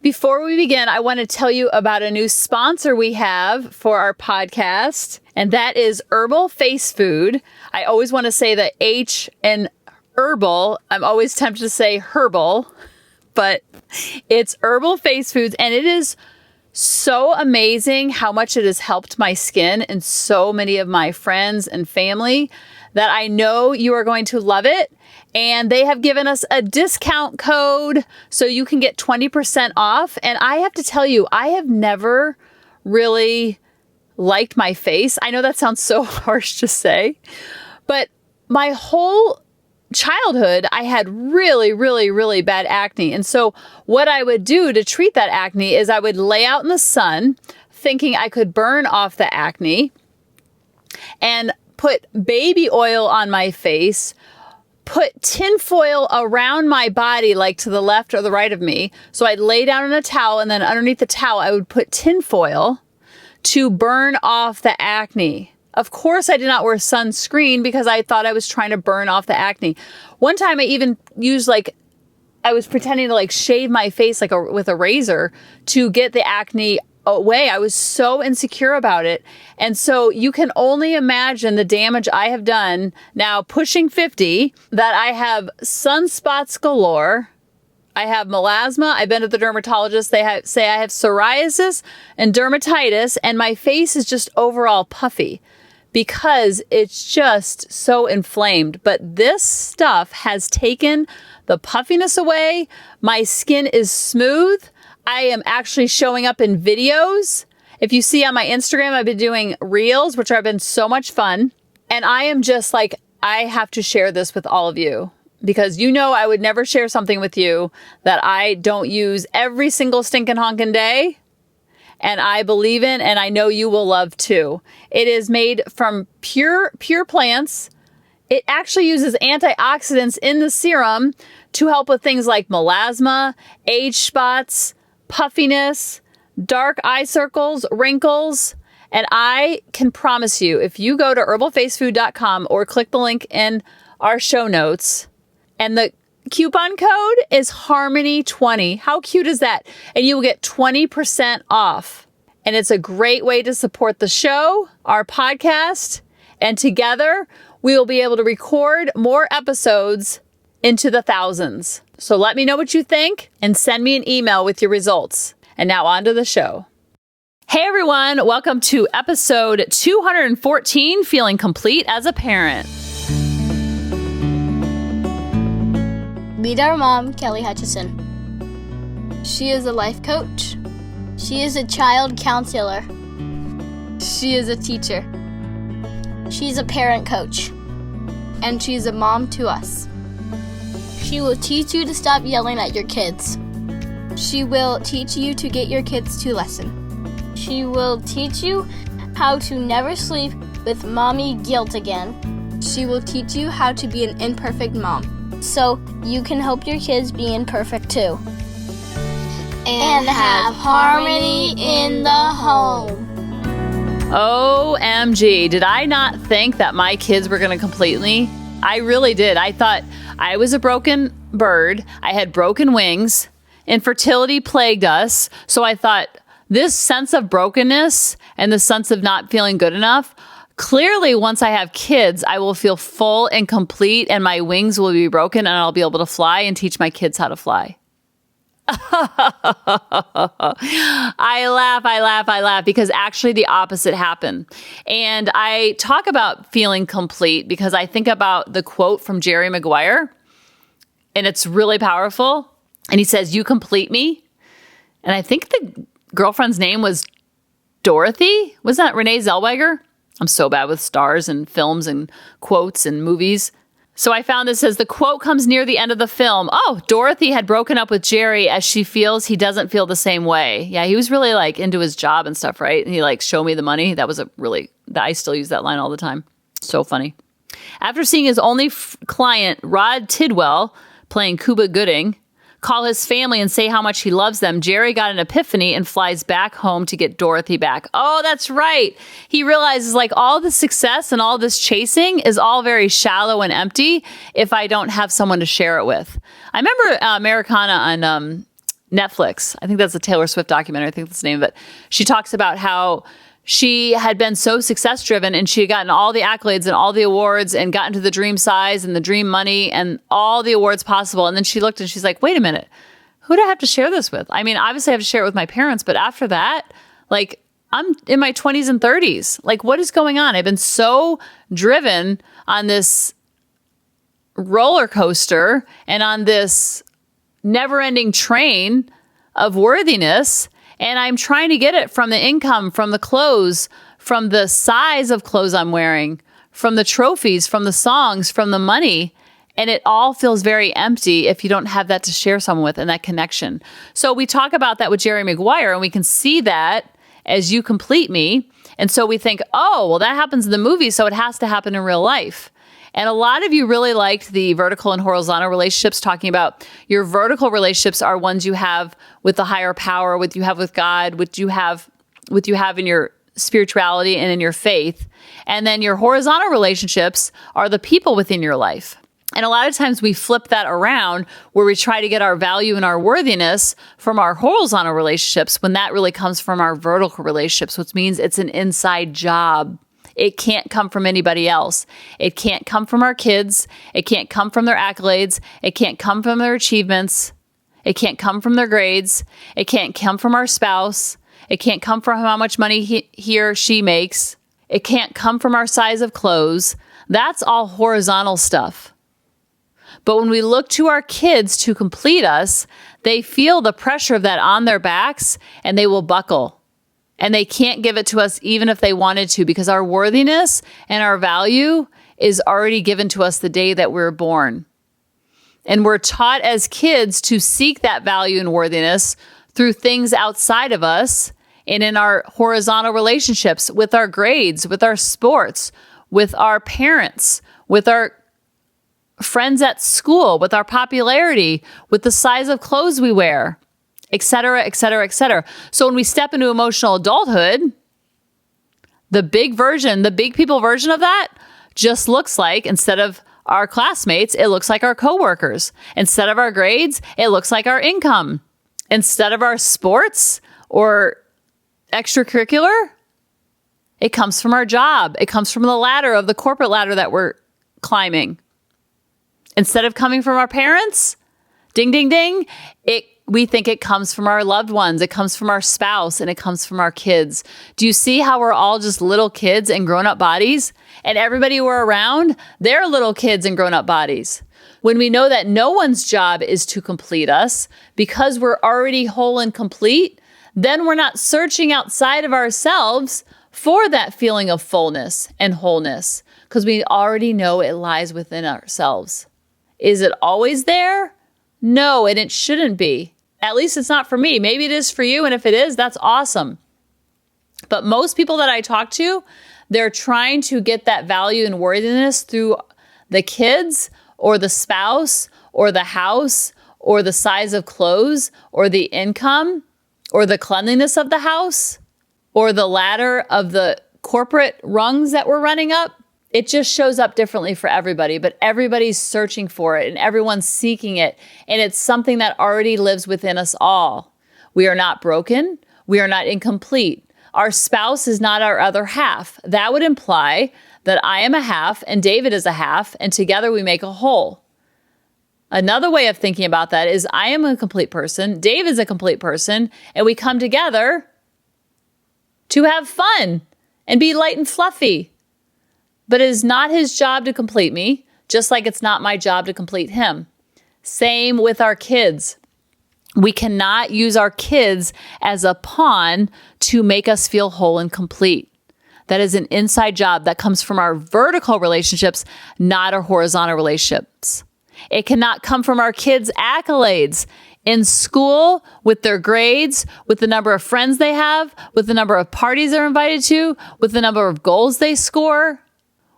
Before we begin, I want to tell you about a new sponsor we have for our podcast, and that is Herbal Face Food. I always want to say the H in herbal. I'm always tempted to say herbal, but it's Herbal Face Foods, and it is so amazing how much it has helped my skin and so many of my friends and family that I know you are going to love it. And they have given us a discount code so you can get 20% off. And I have to tell you, I have never really liked my face. I know that sounds so harsh to say, but my whole childhood, I had really, really, really bad acne. And so what I would do to treat that acne is I would lay out in the sun thinking I could burn off the acne and put baby oil on my face, put tinfoil around my body, like to the left or the right of me. So I'd lay down in a towel, and then underneath the towel, I would put tinfoil to burn off the acne. Of course, I did not wear sunscreen because I thought I was trying to burn off the acne. One time I even used I was pretending to shave my face with a razor to get the acne away. I was so insecure about it. And so you can only imagine the damage I have done now pushing 50, that I have sunspots galore. I have melasma. I've been to the dermatologist. They say I have psoriasis and dermatitis, and my face is just overall puffy because it's just so inflamed. But this stuff has taken the puffiness away. My skin is smooth. I am actually showing up in videos. If you see on my Instagram, I've been doing reels, which have been so much fun. And I am just I have to share this with all of you because I would never share something with you that I don't use every single stinking honkin' day. And I believe in, and I know you will love too. It is made from pure plants. It actually uses antioxidants in the serum to help with things like melasma, age spots, puffiness, dark eye circles, wrinkles. And I can promise you, if you go to herbalfacefood.com or click the link in our show notes, and the coupon code is Harmony20. How cute is that? And you will get 20% off. And it's a great way to support the show, our podcast, and together we will be able to record more episodes into the thousands. So let me know what you think and send me an email with your results. And now on to the show. Hey everyone, welcome to episode 214, Feeling Complete as a Parent. Meet our mom, Kelly Hutchison. She is a life coach. She is a child counselor. She is a teacher. She's a parent coach. And she's a mom to us. She will teach you to stop yelling at your kids. She will teach you to get your kids to listen. She will teach you how to never sleep with mommy guilt again. She will teach you how to be an imperfect mom, so you can help your kids be imperfect too. And have harmony in the home. OMG, did I not think that my kids were going to complete me? I really did. I thought I was a broken bird. I had broken wings. Infertility plagued us. So I thought this sense of brokenness and the sense of not feeling good enough, clearly once I have kids, I will feel full and complete and my wings will be broken and I'll be able to fly and teach my kids how to fly. I laugh because actually the opposite happened. And I talk about feeling complete because I think about the quote from Jerry Maguire, and it's really powerful. And he says, "You complete me." And I think the girlfriend's name was Dorothy. Was that Renee Zellweger? I'm so bad with stars and films and quotes and movies. So I found this as the quote comes near the end of the film. Oh, Dorothy had broken up with Jerry as she feels he doesn't feel the same way. Yeah, he was really into his job and stuff, right? And he show me the money. That was I still use that line all the time. So funny. After seeing his only client, Rod Tidwell, playing Cuba Gooding, call his family and say how much he loves them, Jerry got an epiphany and flies back home to get Dorothy back. Oh, that's right. He realizes all the success and all this chasing is all very shallow and empty if I don't have someone to share it with. I remember Americana on Netflix. I think that's a Taylor Swift documentary. I think that's the name of it. She talks about how she had been so success driven and she had gotten all the accolades and all the awards and gotten to the dream size and the dream money and all the awards possible. And then she looked and she's like, wait a minute, who do I have to share this with? I mean, obviously I have to share it with my parents, but after that, like, I'm in my 20s and 30s. Like, what is going on? I've been so driven on this roller coaster and on this never-ending train of worthiness, and I'm trying to get it from the income, from the clothes, from the size of clothes I'm wearing, from the trophies, from the songs, from the money. And it all feels very empty if you don't have that to share someone with and that connection. So we talk about that with Jerry Maguire, and we can see that as You Complete Me. And so we think, oh, well, that happens in the movie, so it has to happen in real life. And a lot of you really liked the vertical and horizontal relationships, talking about your vertical relationships are ones you have with the higher power, what you have with God, what you have in your spirituality and in your faith. And then your horizontal relationships are the people within your life. And a lot of times we flip that around where we try to get our value and our worthiness from our horizontal relationships when that really comes from our vertical relationships, which means it's an inside job. It can't come from anybody else. It can't come from our kids. It can't come from their accolades. It can't come from their achievements. It can't come from their grades. It can't come from our spouse. It can't come from how much money he or she makes. It can't come from our size of clothes. That's all horizontal stuff. But when we look to our kids to complete us, they feel the pressure of that on their backs and they will buckle. And they can't give it to us even if they wanted to, because our worthiness and our value is already given to us the day that we're born. And we're taught as kids to seek that value and worthiness through things outside of us and in our horizontal relationships with our grades, with our sports, with our parents, with our friends at school, with our popularity, with the size of clothes we wear, et cetera, et cetera, et cetera. So when we step into emotional adulthood, the big people version of that just looks like, instead of our classmates, it looks like our coworkers. Instead of our grades, it looks like our income. Instead of our sports or extracurricular, it comes from our job. It comes from the ladder of the corporate ladder that we're climbing. Instead of coming from our parents, ding, ding, ding, we think it comes from our loved ones. It comes from our spouse and it comes from our kids. Do you see how we're all just little kids in grown-up bodies? And everybody we're around, they're little kids in grown-up bodies. When we know that no one's job is to complete us because we're already whole and complete, then we're not searching outside of ourselves for that feeling of fullness and wholeness, because we already know it lies within ourselves. Is it always there? No, and it shouldn't be. At least it's not for me. Maybe it is for you, and if it is, that's awesome. But most people that I talk to, they're trying to get that value and worthiness through the kids or the spouse or the house or the size of clothes or the income or the cleanliness of the house or the ladder of the corporate rungs that we're running up. It just shows up differently for everybody, but everybody's searching for it and everyone's seeking it. And it's something that already lives within us all. We are not broken. We are not incomplete. Our spouse is not our other half. That would imply that I am a half and David is a half, and together we make a whole. Another way of thinking about that is I am a complete person, Dave is a complete person, and we come together to have fun and be light and fluffy. But it is not his job to complete me, just like it's not my job to complete him. Same with our kids. We cannot use our kids as a pawn to make us feel whole and complete. That is an inside job that comes from our vertical relationships, not our horizontal relationships. It cannot come from our kids' accolades in school, with their grades, with the number of friends they have, with the number of parties they're invited to, with the number of goals they score,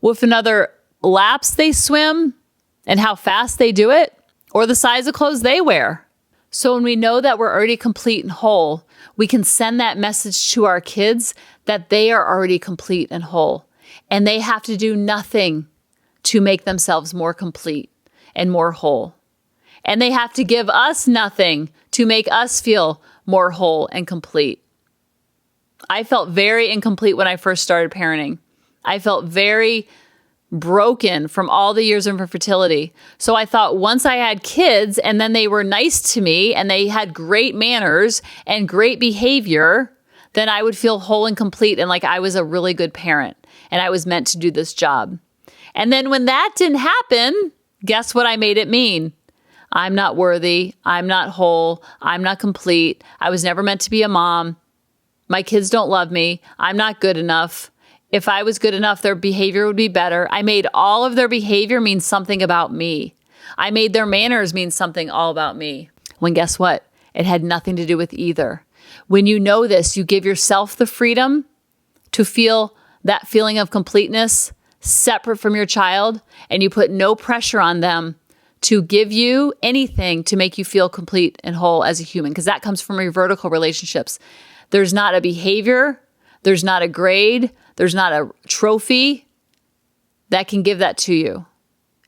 with another laps they swim and how fast they do it, or the size of clothes they wear. So when we know that we're already complete and whole, we can send that message to our kids that they are already complete and whole, and they have to do nothing to make themselves more complete and more whole. And they have to give us nothing to make us feel more whole and complete. I felt very incomplete when I first started parenting. I felt very broken from all the years of infertility. So I thought once I had kids and then they were nice to me and they had great manners and great behavior, then I would feel whole and complete and like I was a really good parent and I was meant to do this job. And then when that didn't happen, guess what I made it mean? I'm not worthy. I'm not whole. I'm not complete. I was never meant to be a mom. My kids don't love me. I'm not good enough. If I was good enough, their behavior would be better. I made all of their behavior mean something about me. I made their manners mean something all about me. When guess what? It had nothing to do with either. When you know this, you give yourself the freedom to feel that feeling of completeness separate from your child, and you put no pressure on them to give you anything to make you feel complete and whole as a human, because that comes from your vertical relationships. There's not a behavior, there's not a grade, there's not a trophy that can give that to you.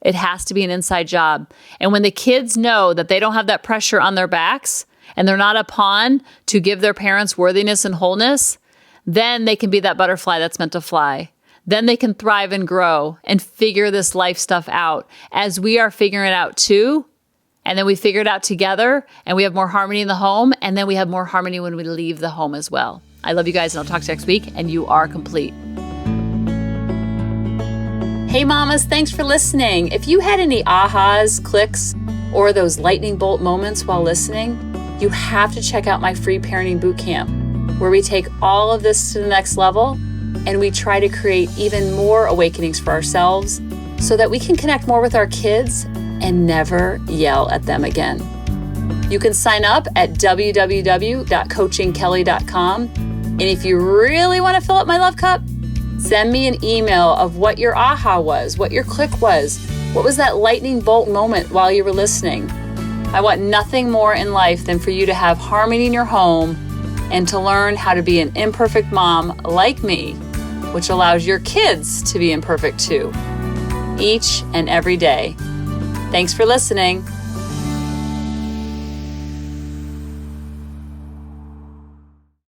It has to be an inside job. And when the kids know that they don't have that pressure on their backs and they're not a pawn to give their parents worthiness and wholeness, then they can be that butterfly that's meant to fly. Then they can thrive and grow and figure this life stuff out as we are figuring it out too. And then we figure it out together and we have more harmony in the home. And then we have more harmony when we leave the home as well. I love you guys and I'll talk to you next week, and you are complete. Hey mamas, thanks for listening. If you had any ahas, clicks, or those lightning bolt moments while listening, you have to check out my free parenting bootcamp, where we take all of this to the next level and we try to create even more awakenings for ourselves so that we can connect more with our kids and never yell at them again. You can sign up at www.coachingkelly.com. And if you really want to fill up my love cup, send me an email of what your aha was, what your click was, what was that lightning bolt moment while you were listening. I want nothing more in life than for you to have harmony in your home and to learn how to be an imperfect mom like me, which allows your kids to be imperfect too, each and every day. Thanks for listening.